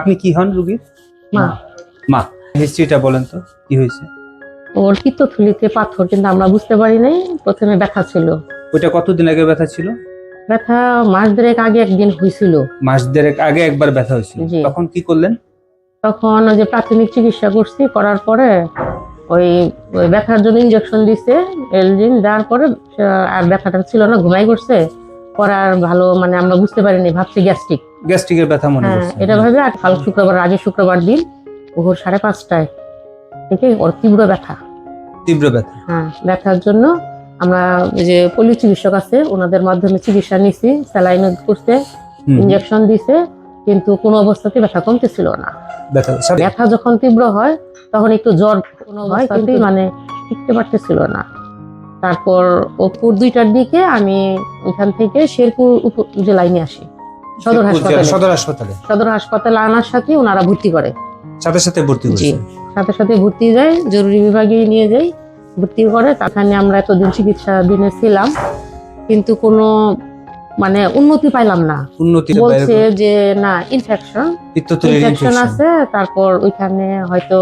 আপনি কি হন রোগীর? মা। মা, হিস্ট্রিটা বলেন তো কি হয়েছে? ওর পিত্তথলিতে পাথর, কিন্তু আমরা বুঝতে পারি নাই। প্রথমে ব্যথা ছিল। ওইটা কতদিন আগে ব্যথা ছিল? ব্যথা মাস দেড়েক আগে একদিন হয়েছিল। মাস দেড়েক আগে একবার ব্যথা হয়েছিল, জি। তখন কি করলেন? তখন ওই যে প্রাথমিক চিকিৎসা করছি, করার পরে ওই ওই ব্যথার জন্য ইনজেকশন দিছে, এলজিন দেওয়ার পরে আর ব্যথাটা ছিল না, ঘুমাই করছে। পরে আর ভালো মানে আমরা বুঝতে পারিনি, ভাবছি গ্যাস্ট্রিক। গ্যাস্ট্রিকের ব্যথা মনে হ্যাঁ, করছেন? এটা ভাবে আর কাল শুক্রবার, আগে শুক্রবার দিন ভোর 5:30টায় থেকে ওর তীব্র ব্যথা। তীব্র ব্যথা? হ্যাঁ, ব্যথার জন্য আমরা ওই যে পল্লী চিকিৎসক আছে, ওনাদের মাধ্যমে চিকিৎসা নিছি, স্যালাইন করছে, ইনজেকশন দিছে, কিন্তু কোনো অবস্থাতে ব্যথা কমতেছিল না। ব্যথা যখন তীব্র হয় তখন একটু জ্বর, কোনো অবস্থাতেই মানে টিকতে পারতেছিল না। তারপর ওপুর 2টার দিকে আমি ওইখান থেকে শেরপুর জেলায় নিয়ে আসি, সদর হাসপাতালে আনার সাথে ওনারা ভর্তি করে। সাথে সাথে ভর্তি জি, সাথে সাথে ভর্তি যায়, জরুরি বিভাগে নিয়ে যাই, ভর্তি করে। তাখানে আমরা এতদিন চিকিৎসা দিনে ছিলাম, কিন্তু কোনো মানে উন্নতি পাইলাম না। বলছে যে না, ইনফেকশন আছে। তারপর ওইখানে হয়তো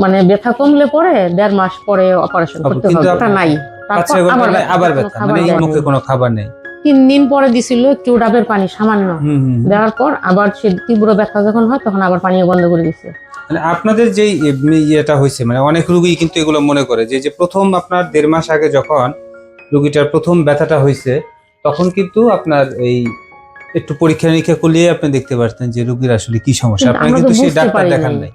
মানে ব্যথা কমলে পরে 1.5 মাস পরে অপারেশন করতে হবে, ওটা নাই। তারপর আবার ব্যথা, মানে মুখে কোনো খাবার নেই। 3 দিন পরে দিছিল একটু ডাবের পানি সামান্য, দেওয়ার পর আবার সে তীব্র ব্যথা যখন হয় তখন আবার পানি বন্ধ করে দিছে। মানে আপনাদের যে ইয়েটা হয়েছে, মানে অনেক রোগী কিন্তু এগুলো মনে করে যে প্রথম আপনার 1.5 মাস আগে যখন রোগীটার প্রথম ব্যথাটা হয়েছে, তখন কিন্তু আপনার এই একটু পরীক্ষা নিরীক্ষা করলে আপনি দেখতে পারতেন যে রোগীর আসলে কি সমস্যা। আপনি কিন্তু সেই ডাক্তার দেখান নাই।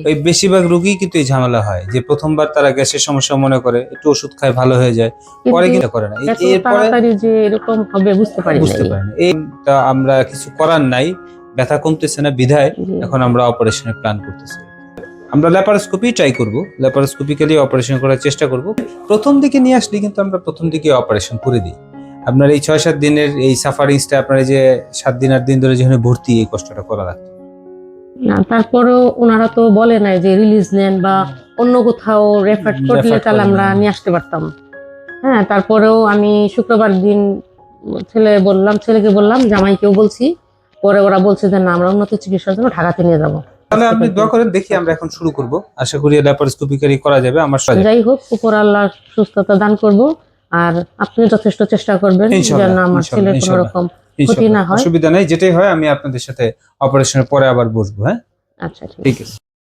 ওই বেশিরভাগ রোগী কিন্তু এই ঝামেলা হয় যে প্রথমবার তারা গ্যাসের সমস্যা মনে করে, একটু ওষুধ খায় ভালো হয়ে যায়, পরে কিন্তু করে না। এরপরে যে এরকম হবে বুঝতে পারি না। এইটা আমরা কিছু করার নাই, ব্যথা কমতেছে না বিধায় এখন আমরা অপারেশনের প্ল্যান করতেছি। আমরা ল্যাপারোস্কোপি ট্রাই করব, ল্যাপারোস্কোপিক্যালি অপারেশন করার চেষ্টা করব। প্রথম দিকে নিয়ে আসলে কিন্তু আমরা প্রথম দিকে অপারেশন করে দিই। আপনার এই 6-7 দিনের এই সাফারিংসটা, আপনার যে 7 দিন 8 দিন ধরে যেখানে ভর্তি, এই কষ্টটা করা লাগতো না। তারপরেও ওনারা তো বলে নাই যে রিলিজ নেন বা অন্য কোথাও রেফার করলে তাহলে আমরা নিয়ে আসতে পারতাম। হ্যাঁ, তারপরেও আমি শুক্রবার দিন ছেলেকে বললাম, জামাইকেও বলছি। পরে ওরা বলছে যে না, আমরা উন্নত চিকিৎসার জন্য ঢাকাতে নিয়ে যাবো। তাহলে আপনি দোয়া করেন, দেখি আমরা এখন শুরু করব। আশা করি ল্যাপারোস্কোপিক্যালি করা যাবে। আমার যাই হোক, উপর আল্লাহ সুস্থতা দান করব, আর আপনি যথেষ্ট চেষ্টা করবেন যেন আমার ছেলের কোনো রকম ক্ষতি না হয়। অসুবিধা নেই, যেটাই হয় আমি আপনাদের সাথে অপারেশনের পরে আবার বসবো। হ্যাঁ, আচ্ছা, ঠিক আছে।